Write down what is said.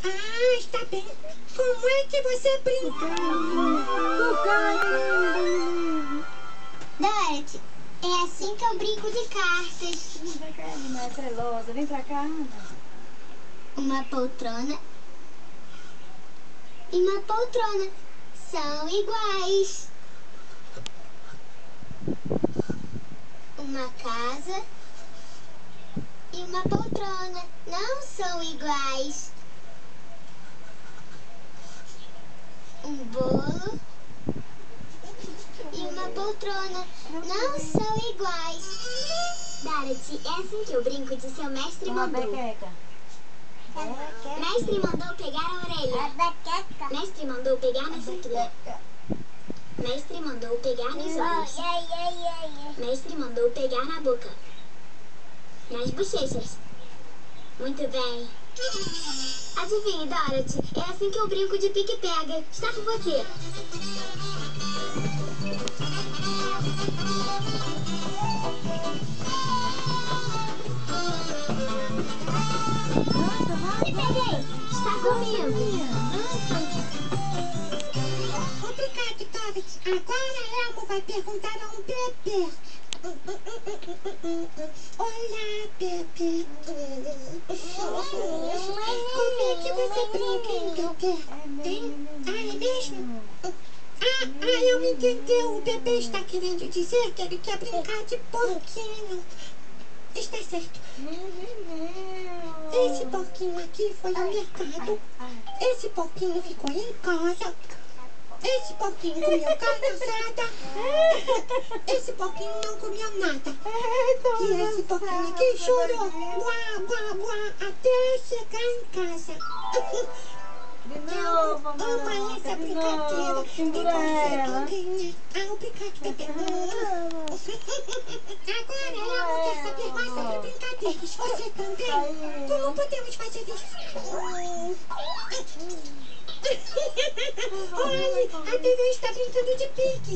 Ah, está bem. Como é que você brinca? Dorothy, é assim que eu brinco de cartas. Vem cá, menina trelosa. Vem pra cá, anda. Uma poltrona e uma poltrona são iguais. Uma casa e uma poltrona não são iguais. Um bolo e uma poltrona não são iguais. Dorothy, é assim que eu brinco de seu mestre Uma mandou. bequeca. Mestre mandou pegar a orelha. Mestre mandou pegar na cintura. Mestre mandou pegar nos olhos. Mestre mandou pegar na boca. Nas bochechas. Muito bem. Adivinhe, Dorothy, é assim que eu brinco de pique-pega. Está com você. Me peguei. Está comigo. Obrigado, Dorothy. Agora Elmo vai perguntar a um bebê. Olá, bebê. Como é que você brinca, hein, bebê? Hein? Ah, é mesmo? Eu me entendeu. O bebê está querendo dizer que ele quer brincar de porquinho. Está certo. Esse porquinho aqui foi ao mercado. Esse porquinho ficou em casa. Esse porquinho comeu carne assada. Esse porquinho não comeu nada. E esse porquinho aqui chorou. Buá, buá, buá, até chegar em casa. De novo, Ama essa brincadeira. E você também, né? Obrigado, bebê. Agora ela quer saber mais sobre brincadeiras. Você também? Como podemos fazer isso? Olha, a bebê está brincando de pique.